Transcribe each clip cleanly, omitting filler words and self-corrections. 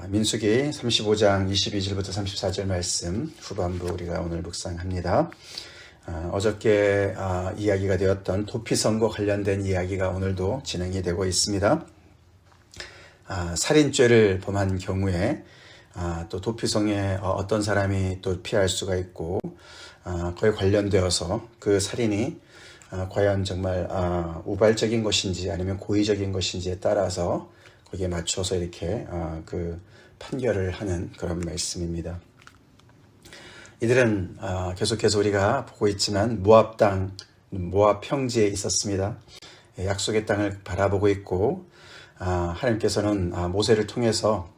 민수기 35장 22절부터 34절 말씀 후반부 우리가 오늘 묵상합니다. 어저께 이야기가 되었던 도피성과 관련된 이야기가 오늘도 진행이 되고 있습니다. 살인죄를 범한 경우에 또 도피성에 어떤 사람이 또 피할 수가 있고 그에 관련되어서 그 살인이 과연 정말 우발적인 것인지 아니면 고의적인 것인지에 따라서 거기에 맞춰서 이렇게 그 판결을 하는 그런 말씀입니다. 이들은 계속해서 우리가 보고 있지만 모압 평지에 있었습니다. 약속의 땅을 바라보고 있고 하나님께서는 모세를 통해서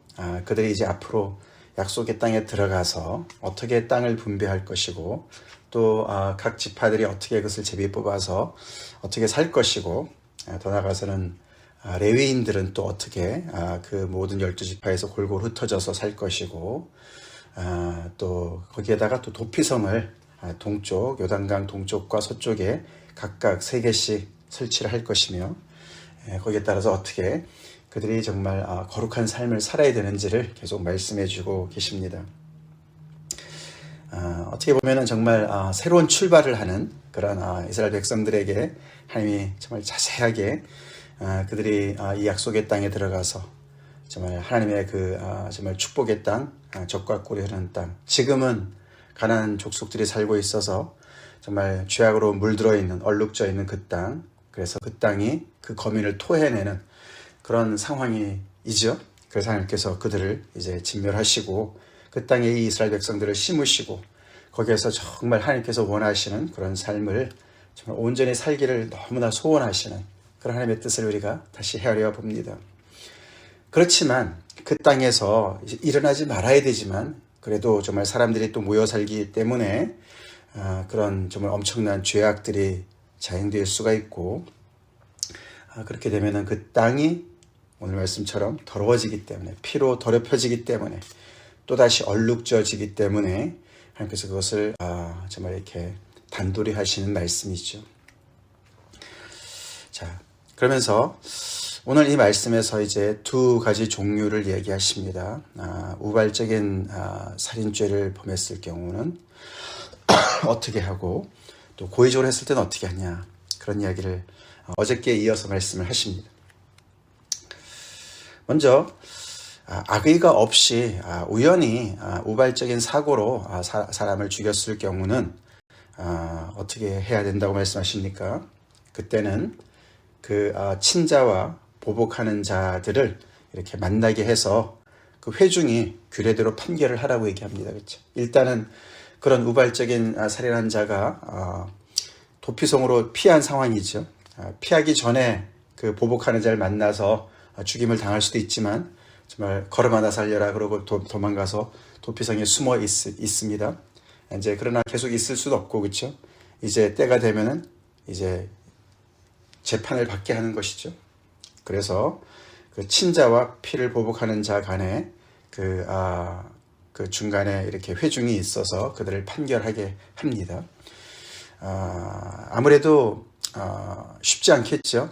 그들이 이제 앞으로 약속의 땅에 들어가서 어떻게 땅을 분배할 것이고 또 각 지파들이 어떻게 그것을 제비 뽑아서 어떻게 살 것이고 더 나아가서는 레위인들은 또 어떻게 그 모든 12지파에서 골고루 흩어져서 살 것이고 또 거기에다가 또 도피성을 동쪽 요단강 동쪽과 서쪽에 각각 3개씩 설치를 할 것이며 거기에 따라서 어떻게 그들이 정말 거룩한 삶을 살아야 되는지를 계속 말씀해 주고 계십니다. 어떻게 보면은 정말 새로운 출발을 하는 그런 이스라엘 백성들에게 하나님이 정말 자세하게 그들이 이 약속의 땅에 들어가서 정말 하나님의 그 정말 축복의 땅, 적과 꿀이 흐르는 땅. 지금은 가나안 족속들이 살고 있어서 정말 죄악으로 물들어 있는 얼룩져 있는 그 땅. 그래서 그 땅이 그 거민을 토해내는 그런 상황이죠. 그래서 하나님께서 그들을 이제 진멸하시고 그 땅에 이 이스라엘 백성들을 심으시고 거기에서 정말 하나님께서 원하시는 그런 삶을 정말 온전히 살기를 너무나 소원하시는 그런 하나님의 뜻을 우리가 다시 헤아려 봅니다. 그렇지만 그 땅에서 일어나지 말아야 되지만 그래도 정말 사람들이 또 모여 살기 때문에 그런 정말 엄청난 죄악들이 자행될 수가 있고 그렇게 되면은 그 땅이 오늘 말씀처럼 더러워지기 때문에 피로 더럽혀지기 때문에 또다시 얼룩져지기 때문에 하나님께서 그것을 정말 이렇게 단도리 하시는 말씀이죠. 자, 그러면서 오늘 이 말씀에서 이제 2가지 종류를 얘기하십니다. 우발적인 살인죄를 범했을 경우는 어떻게 하고 또 고의적으로 했을 때는 어떻게 하냐 그런 이야기를 어저께 이어서 말씀을 하십니다. 먼저 악의가 없이 우연히 우발적인 사고로 사람을 죽였을 경우는 어떻게 해야 된다고 말씀하십니까? 그때는 그 친자와 보복하는 자들을 이렇게 만나게 해서 그 회중이 규례대로 판결을 하라고 얘기합니다. 그렇죠? 일단은 그런 우발적인 살인한 자가 도피성으로 피한 상황이죠. 피하기 전에 그 보복하는 자를 만나서 죽임을 당할 수도 있지만 정말 걸음하다 살려라 그러고 도망가서 도피성에 숨어 있습니다. 이제 그러나 계속 있을 수도 없고 그렇죠. 이제 때가 되면은 이제 재판을 받게 하는 것이죠. 그래서 그 친자와 피를 보복하는 자 간에 그 중간에 이렇게 회중이 있어서 그들을 판결하게 합니다. 아무래도 쉽지 않겠죠.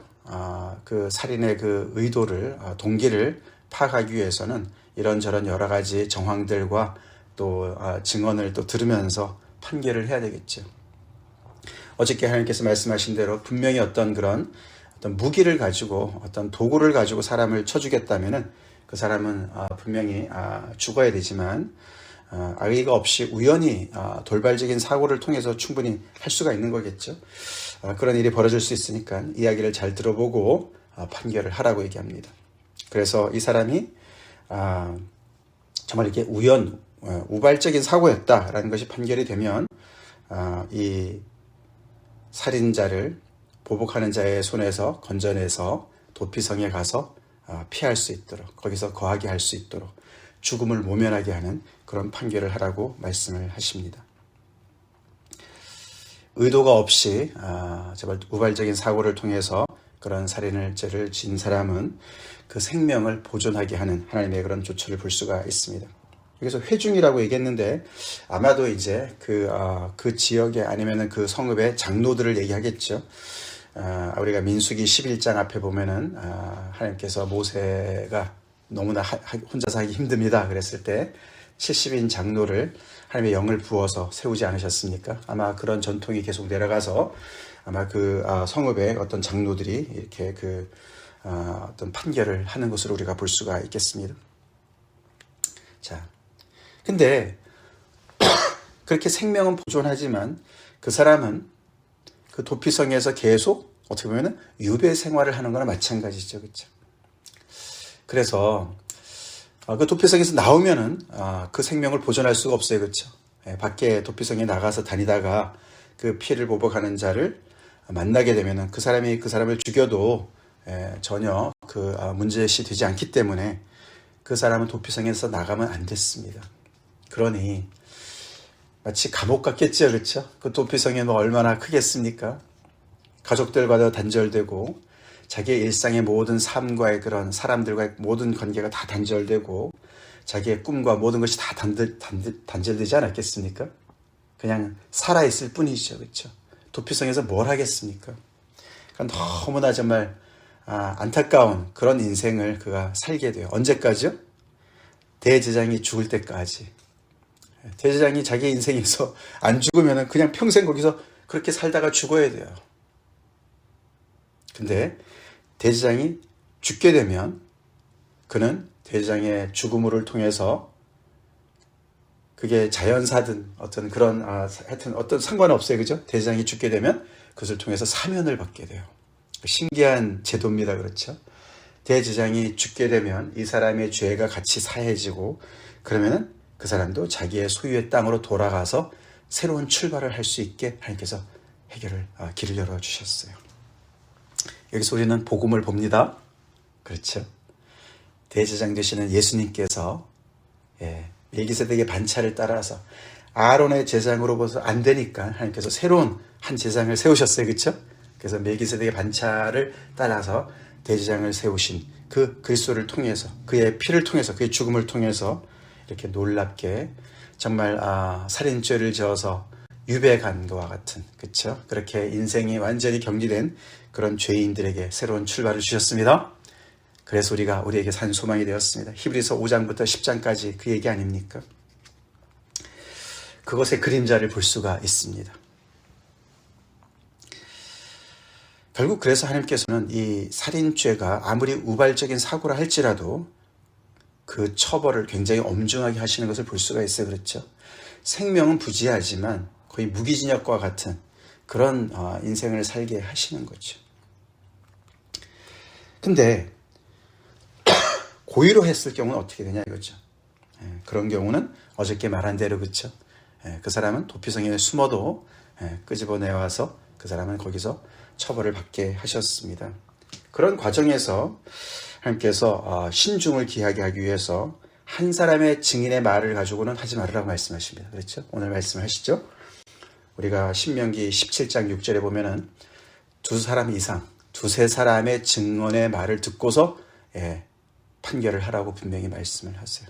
그 살인의 그 의도를 동기를 파악하기 위해서는 이런저런 여러 가지 정황들과 또 증언을 또 들으면서 판결을 해야 되겠죠. 어저께 하나님께서 말씀하신 대로 분명히 어떤 무기를 가지고 어떤 도구를 가지고 사람을 쳐 죽였다면은 그 사람은 분명히 죽어야 되지만 악의가 없이 우연히 돌발적인 사고를 통해서 충분히 할 수가 있는 거겠죠. 그런 일이 벌어질 수 있으니까 이야기를 잘 들어보고 판결을 하라고 얘기합니다. 그래서 이 사람이 정말 이렇게 우발적인 사고였다라는 것이 판결이 되면 이 살인자를 보복하는 자의 손에서 건져내서 도피성에 가서 피할 수 있도록 거기서 거하게 할 수 있도록 죽음을 모면하게 하는 그런 판결을 하라고 말씀을 하십니다. 의도가 없이 정말 우발적인 사고를 통해서 그런 살인죄를 지은 사람은 그 생명을 보존하게 하는 하나님의 그런 조처를 볼 수가 있습니다. 여기서 회중이라고 얘기했는데 아마도 이제 그 지역에 아니면은 그 성읍의 장로들을 얘기하겠죠. 우리가 민수기 11장 앞에 보면은 하나님께서 모세가 너무나 혼자서 하기 힘듭니다. 그랬을 때 70인 장로를 하나님의 영을 부어서 세우지 않으셨습니까? 아마 그런 전통이 계속 내려가서 아마 그 성읍의 어떤 장로들이 이렇게 어떤 판결을 하는 것으로 우리가 볼 수가 있겠습니다. 자, 근데 그렇게 생명은 보존하지만 그 사람은 그 도피성에서 계속 어떻게 보면 유배 생활을 하는 거나 마찬가지죠. 그렇죠? 그래서 그 도피성에서 나오면은 그 생명을 보존할 수가 없어요. 그렇죠? 밖에 도피성에 나가서 다니다가 그 피해를 보복하는 자를 만나게 되면은 그 사람이 그 사람을 죽여도 전혀 문제시 되지 않기 때문에 그 사람은 도피성에서 나가면 안 됐습니다. 그러니 마치 감옥 같겠죠. 그렇죠? 그 도피성이 얼마나 크겠습니까? 가족들과도 단절되고 자기의 일상의 모든 삶과의 그런 사람들과의 모든 관계가 다 단절되고 자기의 꿈과 모든 것이 다 단절되지 않았겠습니까? 그냥 살아있을 뿐이죠. 그렇죠? 도피성에서 뭘 하겠습니까? 그러니까 너무나 정말 안타까운 그런 인생을 그가 살게 돼요. 언제까지요? 대제사장이 죽을 때까지. 대제사장이 자기 인생에서 안 죽으면 그냥 평생 거기서 그렇게 살다가 죽어야 돼요. 근데 대제사장이 죽게 되면 그는 대제사장의 죽음을 통해서 그게 자연사든 어떤 그런 하여튼 어떤 상관없어요. 그죠? 대제사장이 죽게 되면 그것을 통해서 사면을 받게 돼요. 신기한 제도입니다. 그렇죠? 대제사장이 죽게 되면 이 사람의 죄가 같이 사해지고 그러면은 그 사람도 자기의 소유의 땅으로 돌아가서 새로운 출발을 할 수 있게 하나님께서 길을 열어주셨어요. 여기서 우리는 복음을 봅니다. 그렇죠? 대제사장 되시는 예수님께서 멜기세덱의 반차를 따라서 아론의 제사장으로부터 안 되니까 하나님께서 새로운 한 제사장을 세우셨어요. 그렇죠? 그래서 멜기세덱의 반차를 따라서 대제사장을 세우신 그 그리스도를 통해서 그의 피를 통해서 그의 죽음을 통해서 이렇게 놀랍게 정말 살인죄를 지어서 유배 간 것과 같은 그렇죠? 그렇게 인생이 완전히 격리된 그런 죄인들에게 새로운 출발을 주셨습니다. 그래서 우리에게 산 소망이 되었습니다. 히브리서 5장부터 10장까지 그 얘기 아닙니까? 그것의 그림자를 볼 수가 있습니다. 결국 그래서 하나님께서는 이 살인죄가 아무리 우발적인 사고라 할지라도 그 처벌을 굉장히 엄중하게 하시는 것을 볼 수가 있어요. 그렇죠? 생명은 부지하지만 거의 무기징역과 같은 그런 인생을 살게 하시는 거죠. 근데 고의로 했을 경우는 어떻게 되냐 이거죠. 그런 경우는 어저께 말한 대로 그렇죠. 그 사람은 도피성에 숨어도 끄집어내와서 그 사람은 거기서 처벌을 받게 하셨습니다. 그런 과정에서 하나님께서 신중을 기하게 하기 위해서 한 사람의 증인의 말을 가지고는 하지 말으라고 말씀하십니다. 그렇죠? 오늘 말씀하시죠. 우리가 신명기 17장 6절에 보면은 두 사람 이상, 두세 사람의 증언의 말을 듣고서 판결을 하라고 분명히 말씀을 하세요.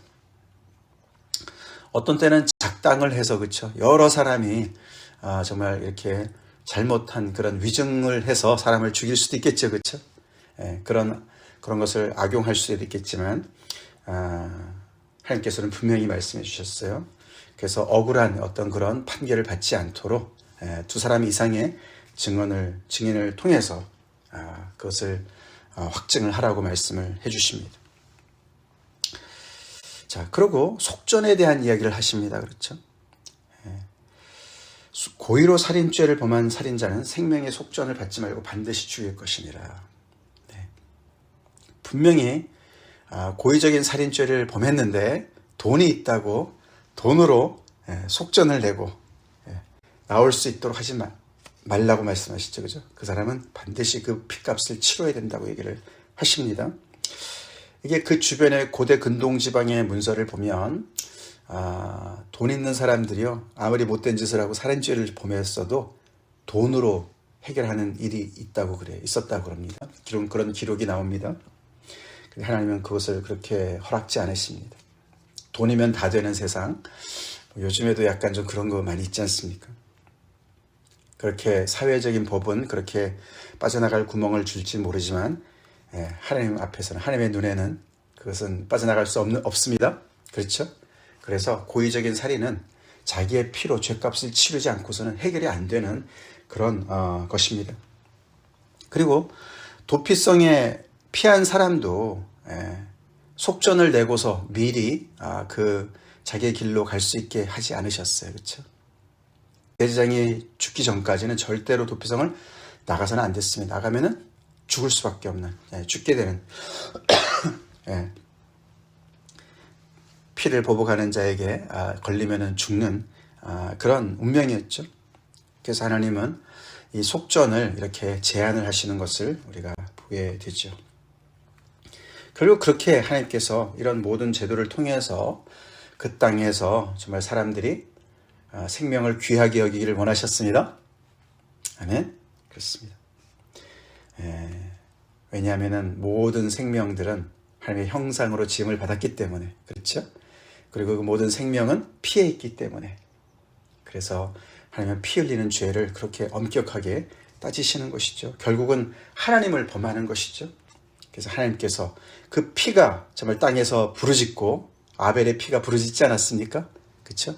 어떤 때는 작당을 해서 그렇죠. 여러 사람이 정말 이렇게 잘못한 그런 위증을 해서 사람을 죽일 수도 있겠죠. 그렇죠? 그런 것을 악용할 수도 있겠지만 하나님께서는 분명히 말씀해 주셨어요. 그래서 억울한 어떤 그런 판결을 받지 않도록 두 사람 이상의 증인을 통해서 그것을 확증을 하라고 말씀을 해 주십니다. 자, 그리고 속전에 대한 이야기를 하십니다. 그렇죠? 고의로 살인죄를 범한 살인자는 생명의 속전을 받지 말고 반드시 죽일 것이니라. 분명히 고의적인 살인죄를 범했는데 돈이 있다고 돈으로 속전을 내고 나올 수 있도록 하지 말라고 말씀하시죠. 그죠? 그 사람은 반드시 그 핏값을 치러야 된다고 얘기를 하십니다. 이게 그 주변의 고대 근동지방의 문서를 보면 돈 있는 사람들이요 아무리 못된 짓을 하고 살인죄를 범했어도 돈으로 해결하는 일이 있었다고 그럽니다. 그런 기록이 나옵니다. 하나님은 그것을 그렇게 허락지 않으십니다. 돈이면 다 되는 세상. 요즘에도 약간 좀 그런 거 많이 있지 않습니까? 그렇게 사회적인 법은 그렇게 빠져나갈 구멍을 줄지 모르지만 하나님 앞에서는 하나님의 눈에는 그것은 빠져나갈 수 없습니다. 그렇죠? 그래서 고의적인 살인은 자기의 피로 죄값을 치르지 않고서는 해결이 안 되는 그런 것입니다. 그리고 도피성에 피한 사람도 속전을 내고서 미리 그 자기의 길로 갈 수 있게 하지 않으셨어요. 그렇죠? 대제사장이 죽기 전까지는 절대로 도피성을 나가서는 안 됐습니다. 나가면은 죽을 수밖에 없는, 죽게 되는 피를 보복하는 자에게 걸리면은 죽는 그런 운명이었죠. 그래서 하나님은 이 속전을 이렇게 제한을 하시는 것을 우리가 보게 되죠. 결국 그렇게 하나님께서 이런 모든 제도를 통해서 그 땅에서 정말 사람들이 생명을 귀하게 여기기를 원하셨습니다. 아멘. 그렇습니다. 왜냐하면 모든 생명들은 하나님의 형상으로 지음을 받았기 때문에, 그렇죠? 그리고 그 모든 생명은 피에 있기 때문에, 그래서 하나님은 피 흘리는 죄를 그렇게 엄격하게 따지시는 것이죠. 결국은 하나님을 범하는 것이죠. 그래서 하나님께서 그 피가 정말 땅에서 부르짖고, 아벨의 피가 부르짖지 않았습니까? 그렇죠?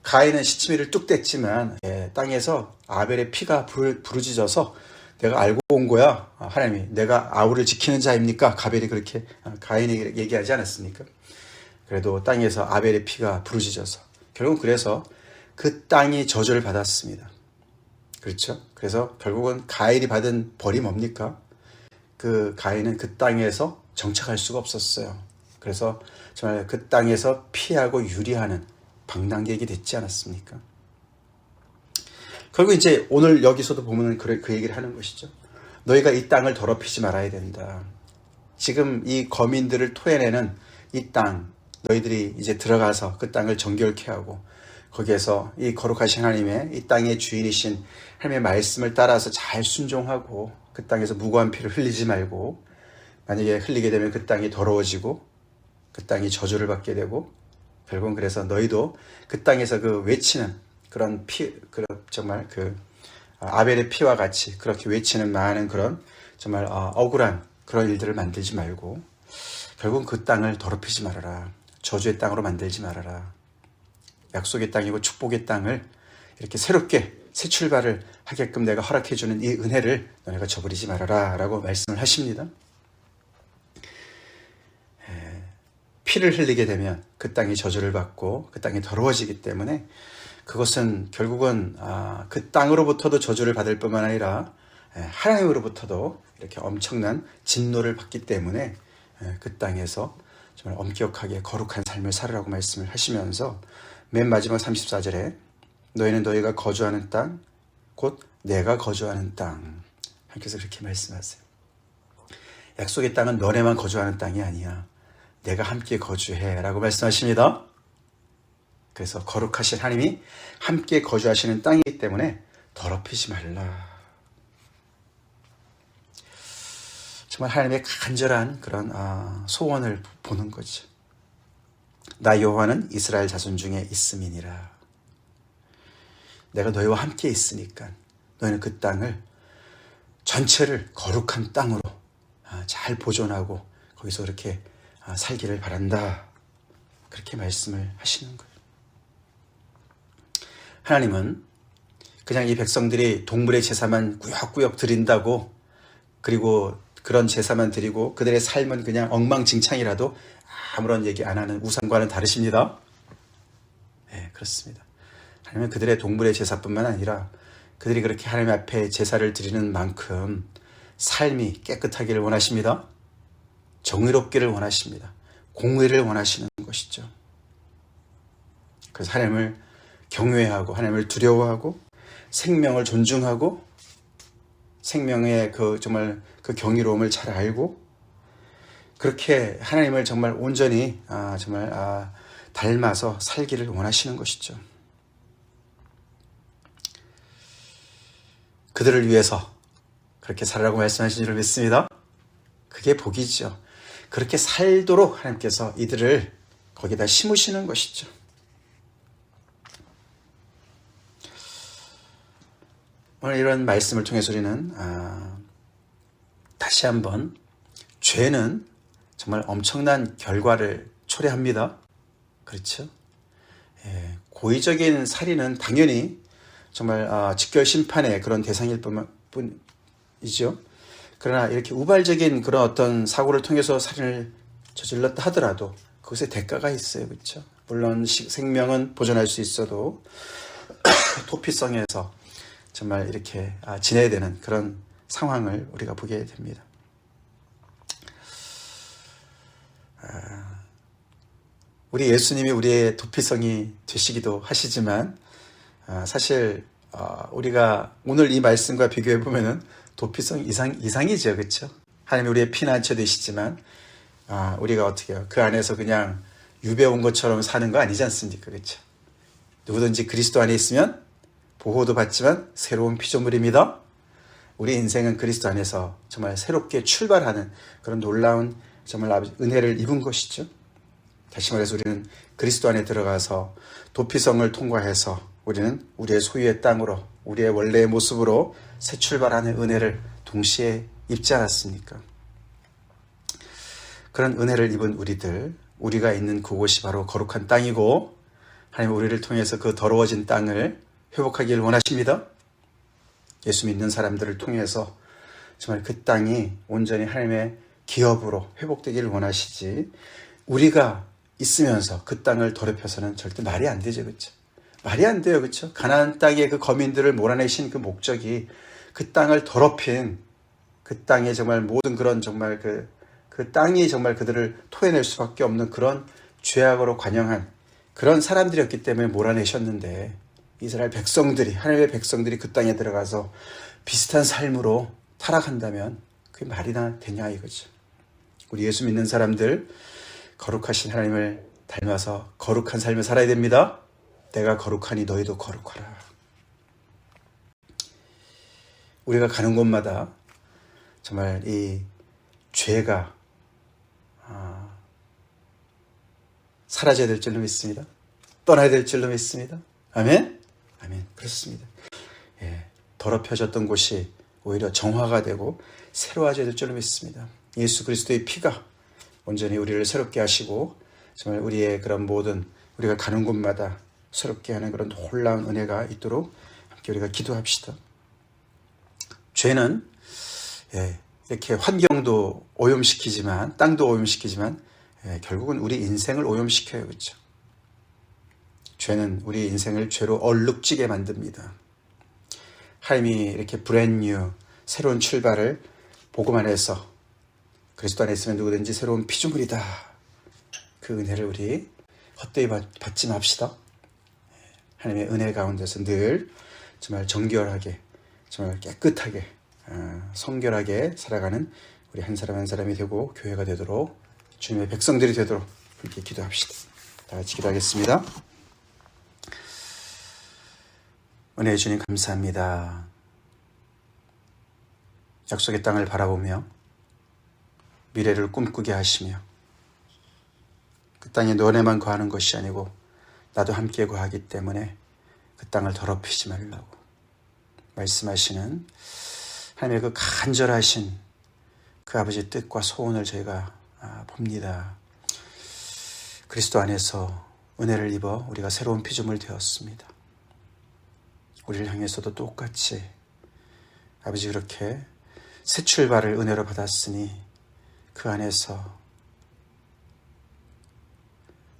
가인은 시치미를 뚝 뗐지만 땅에서 아벨의 피가 부르짖어서 내가 알고 온 거야. 하나님이 내가 아우를 지키는 자입니까? 가벨이 그렇게 가인에게 얘기하지 않았습니까? 그래도 땅에서 아벨의 피가 부르짖어서 결국은 그래서 그 땅이 저주를 받았습니다. 그렇죠? 그래서 결국은 가인이 받은 벌이 뭡니까? 그 가인은 그 땅에서 정착할 수가 없었어요. 그래서 정말 그 땅에서 피하고 유리하는 방랑객이 됐지 않았습니까? 결국 이제 오늘 여기서도 보면 그 얘기를 하는 것이죠. 너희가 이 땅을 더럽히지 말아야 된다. 지금 이 거민들을 토해내는 이 땅, 너희들이 이제 들어가서 그 땅을 정결케 하고 거기에서 이 거룩하신 하나님의 이 땅의 주인이신 하나님의 말씀을 따라서 잘 순종하고 그 땅에서 무고한 피를 흘리지 말고, 만약에 흘리게 되면 그 땅이 더러워지고 그 땅이 저주를 받게 되고, 결국은 그래서 너희도 그 땅에서 그 외치는 그런 정말 그 아벨의 피와 같이 그렇게 외치는 많은 그런 정말 억울한 그런 일들을 만들지 말고, 결국은 그 땅을 더럽히지 말아라. 저주의 땅으로 만들지 말아라. 약속의 땅이고 축복의 땅을 이렇게 새롭게 새 출발을 하게끔 내가 허락해주는 이 은혜를 너네가 저버리지 말아라 라고 말씀을 하십니다. 피를 흘리게 되면 그 땅이 저주를 받고 그 땅이 더러워지기 때문에, 그것은 결국은 그 땅으로부터도 저주를 받을 뿐만 아니라 하나님으로부터도 이렇게 엄청난 진노를 받기 때문에 그 땅에서 정말 엄격하게 거룩한 삶을 살으라고 말씀을 하시면서 맨 마지막 34절에 너희는 너희가 거주하는 땅, 곧 내가 거주하는 땅, 하나님께서 그렇게 말씀하세요. 약속의 땅은 너네만 거주하는 땅이 아니야. 내가 함께 거주해 라고 말씀하십니다. 그래서 거룩하신 하나님이 함께 거주하시는 땅이기 때문에 더럽히지 말라. 정말 하나님의 간절한 그런 소원을 보는 거죠. 나 여호와는 이스라엘 자손 중에 있음이니라. 내가 너희와 함께 있으니까 너희는 그 땅을 전체를 거룩한 땅으로 잘 보존하고 거기서 그렇게 살기를 바란다. 그렇게 말씀을 하시는 거예요. 하나님은 그냥 이 백성들이 동물의 제사만 꾸역꾸역 드린다고, 그리고 그런 제사만 드리고 그들의 삶은 그냥 엉망진창이라도 아무런 얘기 안 하는 우상과는 다르십니다. 네, 그렇습니다. 하나님은 그들의 동물의 제사뿐만 아니라 그들이 그렇게 하나님 앞에 제사를 드리는 만큼 삶이 깨끗하기를 원하십니다. 정의롭기를 원하십니다. 공의를 원하시는 것이죠. 그래서 하나님을 경외하고 하나님을 두려워하고 생명을 존중하고 생명의 정말 그 경이로움을 잘 알고 그렇게 하나님을 정말 온전히 정말 닮아서 살기를 원하시는 것이죠. 그들을 위해서 그렇게 살라고 말씀하신 줄 믿습니다. 그게 복이죠. 그렇게 살도록 하나님께서 이들을 거기다 심으시는 것이죠. 오늘 이런 말씀을 통해서 우리는 다시 한번 죄는 정말 엄청난 결과를 초래합니다. 그렇죠? 예, 고의적인 살인은 당연히 정말 직결 심판의 그런 대상일 뿐이죠. 그러나 이렇게 우발적인 그런 어떤 사고를 통해서 살인을 저질렀다 하더라도 그것에 대가가 있어요. 그렇죠? 물론 생명은 보존할 수 있어도 도피성에서 정말 이렇게 지내야 되는 그런 상황을 우리가 보게 됩니다. 우리 예수님이 우리의 도피성이 되시기도 하시지만 사실 우리가 오늘 이 말씀과 비교해 보면은 도피성 이상이죠. 그렇죠? 하나님 우리의 피난처 되시지만 우리가 어떻게 해요? 그 안에서 그냥 유배 온 것처럼 사는 거 아니지 않습니까? 그렇죠? 누구든지 그리스도 안에 있으면 보호도 받지만 새로운 피조물입니다. 우리 인생은 그리스도 안에서 정말 새롭게 출발하는 그런 놀라운 정말 은혜를 입은 것이죠. 다시 말해서 우리는 그리스도 안에 들어가서 도피성을 통과해서 우리는 우리의 소유의 땅으로 우리의 원래의 모습으로 새 출발하는 은혜를 동시에 입지 않았습니까? 그런 은혜를 입은 우리가 있는 그곳이 바로 거룩한 땅이고 하나님 우리를 통해서 그 더러워진 땅을 회복하기를 원하십니다. 예수 믿는 사람들을 통해서 정말 그 땅이 온전히 하나님의 기업으로 회복되기를 원하시지 우리가 있으면서 그 땅을 더럽혀서는 절대 말이 안 되죠. 그렇죠? 말이 안 돼요. 그렇죠? 가나안 땅의 그 거민들을 몰아내신 그 목적이 그 땅을 더럽힌 그 땅에 정말 모든 그런 정말 그 땅이 정말 그들을 토해낼 수밖에 없는 그런 죄악으로 관영한 그런 사람들이었기 때문에 몰아내셨는데 이스라엘 백성들이 하나님의 백성들이 그 땅에 들어가서 비슷한 삶으로 타락한다면 그게 말이나 되냐 이거죠. 우리 예수 믿는 사람들 거룩하신 하나님을 닮아서 거룩한 삶을 살아야 됩니다. 내가 거룩하니 너희도 거룩하라. 우리가 가는 곳마다 정말 이 죄가 사라져야 될 줄로 믿습니다. 떠나야 될 줄로 믿습니다. 아멘? 아멘. 그렇습니다. 예, 더럽혀졌던 곳이 오히려 정화가 되고 새로워져야 될 줄로 믿습니다. 예수 그리스도의 피가 온전히 우리를 새롭게 하시고 정말 우리의 그런 모든 우리가 가는 곳마다 새롭게 하는 그런 놀라운 은혜가 있도록 함께 우리가 기도합시다. 죄는 이렇게 환경도 오염시키지만 땅도 오염시키지만 결국은 우리 인생을 오염시켜요. 그렇죠? 죄는 우리 인생을 죄로 얼룩지게 만듭니다. 하나님이 이렇게 브랜뉴 새로운 출발을 복음 안에서 그리스도 안에 있으면 누구든지 새로운 피조물이다. 그 은혜를 우리 헛되이 받지 맙시다. 하나님의 은혜 가운데서 늘 정말 정결하게 정말 깨끗하게 성결하게 살아가는 우리 한 사람 한 사람이 되고 교회가 되도록 주님의 백성들이 되도록 이렇게 기도합시다. 다 같이 기도하겠습니다. 은혜의 주님 감사합니다. 약속의 땅을 바라보며 미래를 꿈꾸게 하시며 그 땅에 너네만 거하는 것이 아니고 나도 함께 거하기 때문에 그 땅을 더럽히지 말라고 말씀하시는 하나님의 그 간절하신 그 아버지의 뜻과 소원을 저희가 봅니다. 그리스도 안에서 은혜를 입어 우리가 새로운 피조물 되었습니다. 우리를 향해서도 똑같이 아버지 그렇게 새 출발을 은혜로 받았으니 그 안에서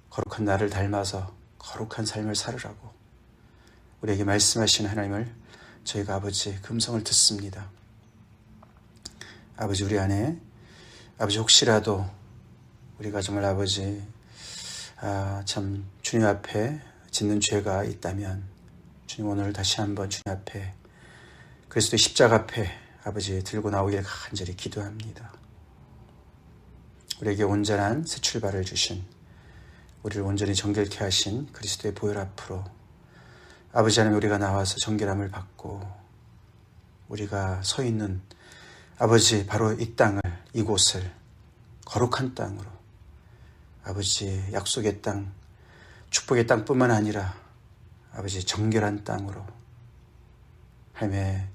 거룩한 나를 닮아서 거룩한 삶을 살으라고 우리에게 말씀하시는 하나님을 저희가 아버지 금성을 듣습니다. 아버지 우리 안에 아버지 혹시라도 우리가 정말 아버지 참 주님 앞에 짓는 죄가 있다면 주님 오늘 다시 한번 주님 앞에 그리스도의 십자가 앞에 아버지 들고 나오길 간절히 기도합니다. 우리에게 온전한 새 출발을 주신 우리를 온전히 정결케 하신 그리스도의 보혈 앞으로 아버지 하나님 우리가 나와서 정결함을 받고 우리가 서 있는 아버지 바로 이 땅을 이곳을 거룩한 땅으로 아버지 약속의 땅 축복의 땅뿐만 아니라 아버지 정결한 땅으로 하나님의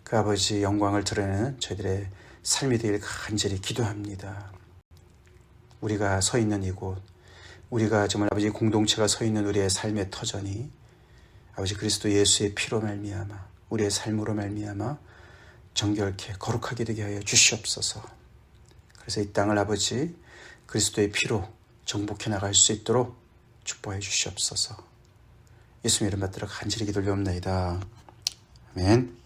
그 아버지 영광을 드러내는 저희들의 삶이 되길 간절히 기도합니다. 우리가 서 있는 이곳, 우리가 정말 아버지 공동체가 서 있는 우리의 삶의 터전이 아버지 그리스도 예수의 피로 말미암아 우리의 삶으로 말미암아 정결케 거룩하게 되게 하여 주시옵소서. 그래서 이 땅을 아버지 그리스도의 피로 정복해 나갈 수 있도록 축복해 주시옵소서. 예수님 이름 받들어 간절히 기도를 올려옵나이다. 아멘.